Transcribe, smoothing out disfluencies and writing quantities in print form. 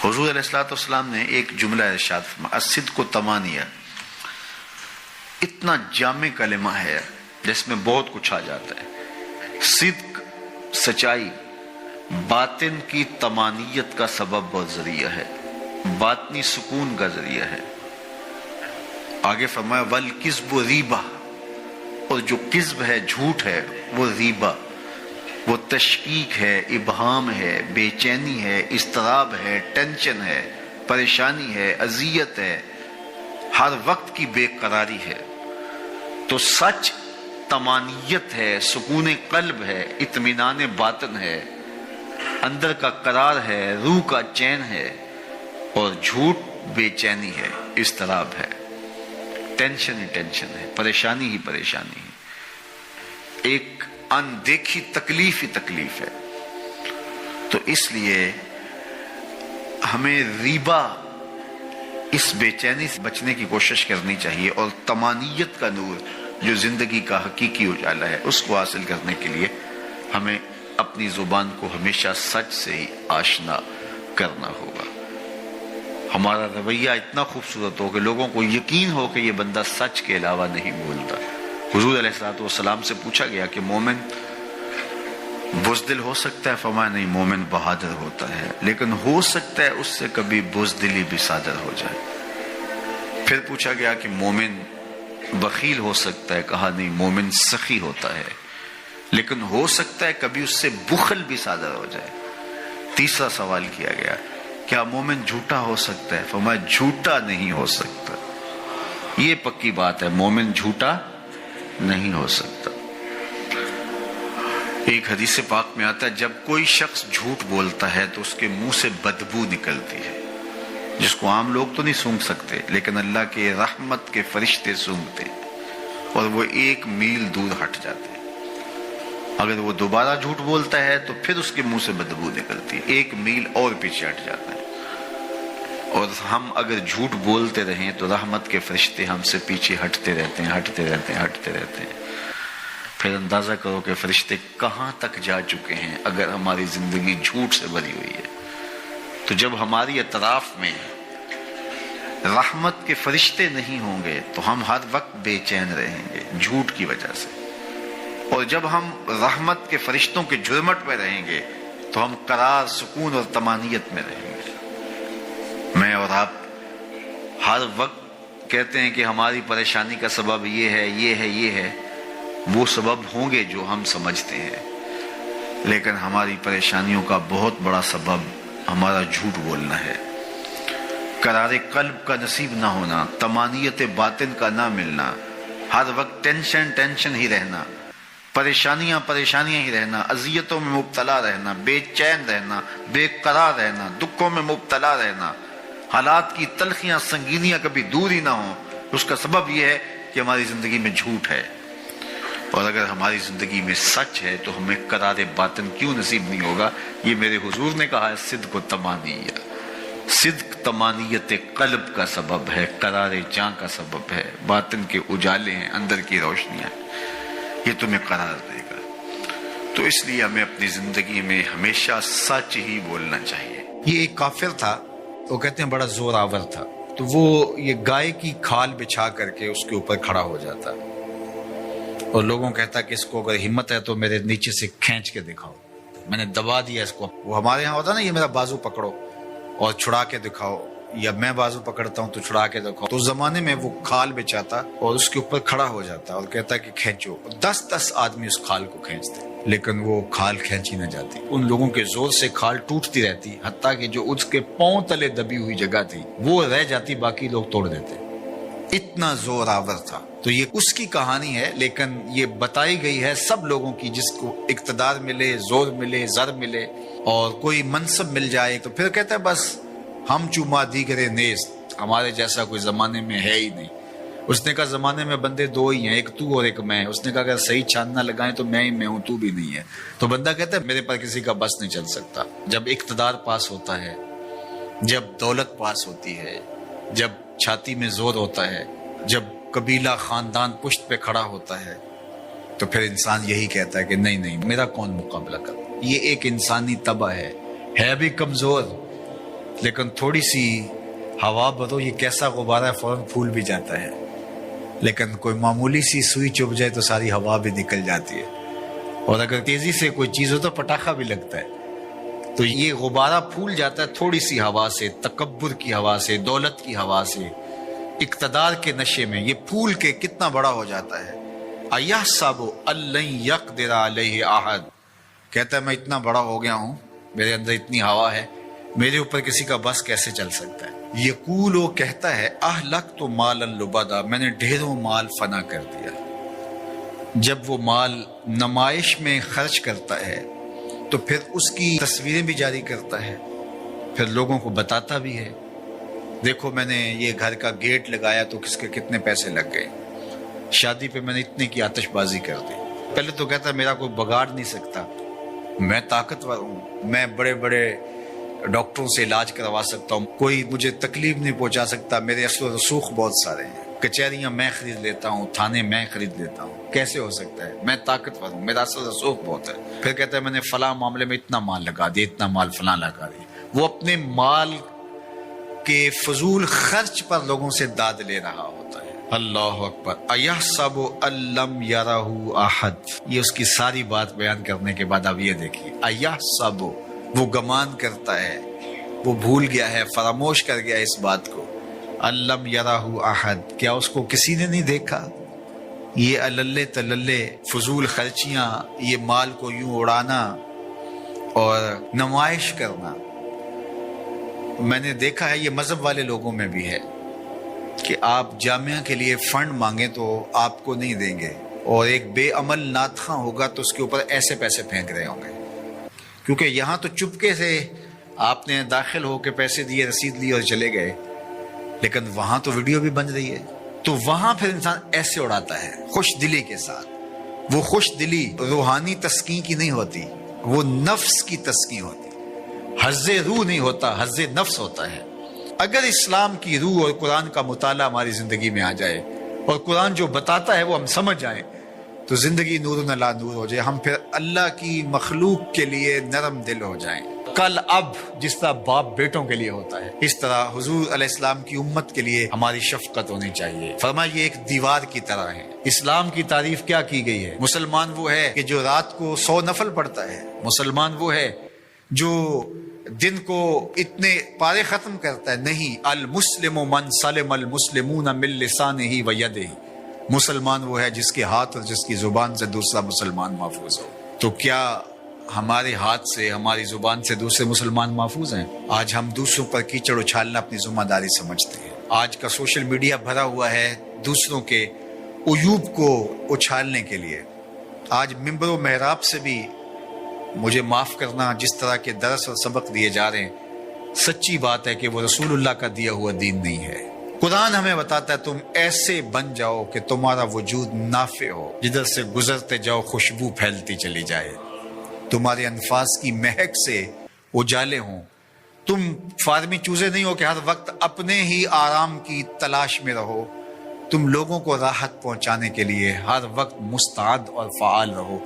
حضور علیہ الصلوۃ والسلام نے ایک جملہ ارشاد فرمایا، الصدق تمانیہ، اتنا جامع کلمہ ہے جس میں بہت کچھ آ جاتا ہے۔ صدق سچائی باطن کی تمانیت کا سبب اور ذریعہ ہے، باطنی سکون کا ذریعہ ہے۔ آگے فرمایا والکذب ریبہ، اور جو کذب ہے، جھوٹ ہے، وہ ریبہ، وہ تشکیک ہے، ابہام ہے، بے چینی ہے، اضطراب ہے، ٹینشن ہے، پریشانی ہے، اذیت ہے، ہر وقت کی بے قراری ہے۔ تو سچ طمانیت ہے، سکون قلب ہے، اطمینان باطن ہے، اندر کا قرار ہے، روح کا چین ہے، اور جھوٹ بے چینی ہے، اضطراب ہے، ٹینشن ہی ٹینشن ہے، پریشانی ہی پریشانی ہے، ایک اندیکھی تکلیف ہی تکلیف ہے۔ تو اس لیے ہمیں ریبہ، اس بے چینی سے بچنے کی کوشش کرنی چاہیے، اور طمانیت کا نور جو زندگی کا حقیقی اجالا ہے اس کو حاصل کرنے کے لیے ہمیں اپنی زبان کو ہمیشہ سچ سے ہی آشنا کرنا ہوگا۔ ہمارا رویہ اتنا خوبصورت ہو کہ لوگوں کو یقین ہو کہ یہ بندہ سچ کے علاوہ نہیں بولتا۔ حضور علیہ الصلوۃ والسلام سے پوچھا گیا کہ مومن بزدل ہو سکتا ہے؟ فرمایا نہیں، مومن بہادر ہوتا ہے، لیکن ہو سکتا ہے اس سے کبھی بزدلی بھی صادر ہو جائے۔ پھر پوچھا گیا کہ مومن بخیل ہو سکتا ہے؟ کہا نہیں، مومن سخی ہوتا ہے، لیکن ہو سکتا ہے کبھی اس سے بخل بھی صادر ہو جائے۔ تیسرا سوال کیا گیا، کیا مومن جھوٹا ہو سکتا ہے؟ فرمایا جھوٹا نہیں ہو سکتا، یہ پکی بات ہے، مومن جھوٹا نہیں ہو سکتا۔ ایک حدیث پاک میں آتا ہے جب کوئی شخص جھوٹ بولتا ہے تو اس کے منہ سے بدبو نکلتی ہے، جس کو عام لوگ تو نہیں سونگھ سکتے، لیکن اللہ کے رحمت کے فرشتے سونگھتے اور وہ 1 میل دور ہٹ جاتے ہیں۔ اگر وہ دوبارہ جھوٹ بولتا ہے تو پھر اس کے منہ سے بدبو نکلتی ہے، 1 میل اور پیچھے ہٹ جاتا ہے۔ اور ہم اگر جھوٹ بولتے رہیں تو رحمت کے فرشتے ہم سے پیچھے ہٹتے رہتے ہیں۔ پھر اندازہ کرو کہ فرشتے کہاں تک جا چکے ہیں اگر ہماری زندگی جھوٹ سے بھری ہوئی ہے۔ تو جب ہماری اطراف میں رحمت کے فرشتے نہیں ہوں گے تو ہم ہر وقت بے چین رہیں گے جھوٹ کی وجہ سے، اور جب ہم رحمت کے فرشتوں کے جرمٹ میں رہیں گے تو ہم قرار، سکون اور طمانیت میں رہیں گے۔ میں اور آپ ہر وقت کہتے ہیں کہ ہماری پریشانی کا سبب یہ ہے، وہ سبب ہوں گے جو ہم سمجھتے ہیں، لیکن ہماری پریشانیوں کا بہت بڑا سبب ہمارا جھوٹ بولنا ہے، قرار قلب کا نصیب نہ ہونا، طمانیت باطن کا نہ ملنا، ہر وقت ٹینشن ہی رہنا، پریشانیاں ہی رہنا، اذیتوں میں مبتلا رہنا، بے چین رہنا، بے قرار رہنا، دکھوں میں مبتلا رہنا، حالات کی تلخیاں، سنگینیاں کبھی دور ہی نہ ہوں۔ اس کا سبب یہ ہے کہ ہماری زندگی میں جھوٹ ہے، اور اگر ہماری زندگی میں سچ ہے تو ہمیں قرار باطن کیوں نصیب نہیں ہوگا؟ یہ میرے حضور نے کہا ہے، صدق و طمانیہ، صدق طمانیت قلب کا سبب ہے، قرار جاں کا سبب ہے، باطن کے اجالے ہیں، اندر کی روشنیاں، یہ تمہیں قرار دے گا۔ تو اس لیے ہمیں اپنی زندگی میں ہمیشہ سچ ہی بولنا چاہیے۔ یہ ایک کافر تھا، وہ کہتے ہیں بڑا زور آور تھا، تو وہ یہ گائے کی کھال بچھا کر کے اس کے اوپر کھڑا ہو جاتا اور لوگوں کہتا کہ اس کو اگر ہمت ہے تو میرے نیچے سے کھینچ کے دکھاؤ، میں نے دبا دیا اس کو۔ وہ ہمارے ہاں ہوتا نا، یہ میرا بازو پکڑو اور چھڑا کے دکھاؤ، یا میں بازو پکڑتا ہوں تو چھڑا کے دکھاؤ۔ تو اس زمانے میں وہ کھال بچھاتا اور اس کے اوپر کھڑا ہو جاتا اور کہتا کہ کھینچو۔ 10 آدمی اس کھال کو کھینچتے، لیکن وہ کھال کھینچی نہ جاتی، ان لوگوں کے زور سے کھال ٹوٹتی رہتی، حتیٰ کہ جو اس کے پاؤں تلے دبی ہوئی جگہ تھی وہ رہ جاتی، باقی لوگ توڑ دیتے، اتنا زور آور تھا۔ تو یہ اس کی کہانی ہے، لیکن یہ بتائی گئی ہے سب لوگوں کی، جس کو اقتدار ملے، زور ملے، زر ملے اور کوئی منصب مل جائے تو پھر کہتا ہے بس ہم چوما دیگرے نیست، ہمارے جیسا کوئی زمانے میں ہے ہی نہیں۔ اس نے کہا زمانے میں بندے 2 ہی ہیں، ایک تو اور ایک میں۔ اس نے کہا اگر صحیح چھاننا لگائیں تو میں ہی میں ہوں، تو بھی نہیں ہے۔ تو بندہ کہتا ہے میرے پر کسی کا بس نہیں چل سکتا۔ جب اقتدار پاس ہوتا ہے، جب دولت پاس ہوتی ہے، جب چھاتی میں زور ہوتا ہے، جب قبیلہ خاندان پشت پہ کھڑا ہوتا ہے، تو پھر انسان یہی کہتا ہے کہ نہیں میرا کون مقابلہ کر۔ یہ ایک انسانی طبع ہے بھی کمزور، لیکن تھوڑی سی ہوا بدو، یہ کیسا غبارہ فوراً پھول بھی جاتا ہے، لیکن کوئی معمولی سی سوئی چبھ جائے تو ساری ہوا بھی نکل جاتی ہے، اور اگر تیزی سے کوئی چیز ہو تو پٹاخہ بھی لگتا ہے۔ تو یہ غبارہ پھول جاتا ہے تھوڑی سی ہوا سے، تکبر کی ہوا سے، دولت کی ہوا سے، اقتدار کے نشے میں، یہ پھول کے کتنا بڑا ہو جاتا ہے۔ اَيَحْسَبُ أَن لَّن يَقْدِرَ عَلَيْهِ أَحَدٌ، کہتا ہے میں اتنا بڑا ہو گیا ہوں، میرے اندر اتنی ہوا ہے، میرے اوپر کسی کا بس کیسے چل سکتا ہے۔ یقول، وہ کہتا ہے اہلکت مالا لبدا، میں نے ڈھیروں مال فنا کر دیا۔ جب وہ مال نمائش میں خرچ کرتا ہے تو پھر اس کی تصویریں بھی جاری کرتا ہے، پھر لوگوں کو بتاتا بھی ہے، دیکھو میں نے یہ گھر کا گیٹ لگایا تو کس کے کتنے پیسے لگ گئے، شادی پہ میں نے اتنے کی آتش بازی کر دی۔ پہلے تو کہتا ہے میرا کوئی بگاڑ نہیں سکتا، میں طاقتور ہوں، میں بڑے بڑے ڈاکٹروں سے علاج کروا سکتا ہوں، کوئی مجھے تکلیف نہیں پہنچا سکتا، میرے اثر و رسوخ بہت سارے ہیں، کچہریاں میں خرید لیتا ہوں، تھانے میں خرید لیتا ہوں، کیسے ہو سکتا ہے، میں طاقتور ہوں، میرا اثر و رسوخ بہت ہے۔ پھر کہتا ہے میں نے فلاں معاملے میں اتنا مال لگا دیا، اتنا مال فلاں لگا دیا۔ وہ اپنے مال کے فضول خرچ پر لوگوں سے داد لے رہا ہوتا ہے۔ اللہ اکبر۔ اَيَحْسَبُ أَن لَّمْ يَرَهُ أَحَدٌ، یہ اس کی ساری بات بیان کرنے کے بعد اب یہ دیکھیے، اَيَحْسَبُ، وہ گمان کرتا ہے، وہ بھول گیا ہے، فراموش کر گیا اس بات کو، أَن لَّمْ يَرَهُ أَحَدٌ، کیا اس کو کسی نے نہیں دیکھا؟ یہ اللے تللے فضول خرچیاں، یہ مال کو یوں اڑانا اور نمائش کرنا، میں نے دیکھا ہے یہ مذہب والے لوگوں میں بھی ہے کہ آپ جامعہ کے لیے فنڈ مانگیں تو آپ کو نہیں دیں گے، اور ایک بے عمل ناتخواں ہوگا تو اس کے اوپر ایسے پیسے پھینک رہے ہوں گے، کیونکہ یہاں تو چپکے سے آپ نے داخل ہو کے پیسے دیے، رسید لی اور چلے گئے، لیکن وہاں تو ویڈیو بھی بن رہی ہے، تو وہاں پھر انسان ایسے اڑاتا ہے خوش دلی کے ساتھ۔ وہ خوش دلی روحانی تسکین کی نہیں ہوتی، وہ نفس کی تسکین ہوتی، حظ روح نہیں ہوتا، حظ نفس ہوتا ہے۔ اگر اسلام کی روح اور قرآن کا مطالعہ ہماری زندگی میں آ جائے اور قرآن جو بتاتا ہے وہ ہم سمجھ جائیں تو زندگی نور علی نور ہو جائے، ہم پھر اللہ کی مخلوق کے لیے نرم دل ہو جائیں۔ کل اب جس طرح باپ بیٹوں کے لیے ہوتا ہے، اس طرح حضور علیہ السلام کی امت کے لیے ہماری شفقت ہونی چاہیے۔ فرمایا یہ ایک دیوار کی طرح ہے۔ اسلام کی تعریف کیا کی گئی ہے؟ مسلمان وہ ہے کہ جو رات کو 100 نفل پڑھتا ہے، مسلمان وہ ہے جو دن کو اتنے پارے ختم کرتا ہے، نہیں، المسلم من سلم المسلمون من لسانہ و یدہ، مسلمان وہ ہے جس کے ہاتھ اور جس کی زبان سے دوسرا مسلمان محفوظ ہو۔ تو کیا ہمارے ہاتھ سے، ہماری زبان سے دوسرے مسلمان محفوظ ہیں؟ آج ہم دوسروں پر کیچڑ اچھالنا اپنی ذمہ داری سمجھتے ہیں۔ آج کا سوشل میڈیا بھرا ہوا ہے دوسروں کے عیوب کو اچھالنے کے لیے۔ آج ممبر و محراب سے بھی مجھے معاف کرنا، جس طرح کے درس اور سبق دیے جا رہے ہیں، سچی بات ہے کہ وہ رسول اللہ کا دیا ہوا دین نہیں ہے۔ قرآن ہمیں بتاتا ہے تم ایسے بن جاؤ کہ تمہارا وجود نافع ہو، جدھر سے گزرتے جاؤ خوشبو پھیلتی چلی جائے، تمہارے انفاس کی مہک سے اجالے ہوں، تم فارمی چوزے نہیں ہو کہ ہر وقت اپنے ہی آرام کی تلاش میں رہو، تم لوگوں کو راحت پہنچانے کے لیے ہر وقت مستعد اور فعال رہو۔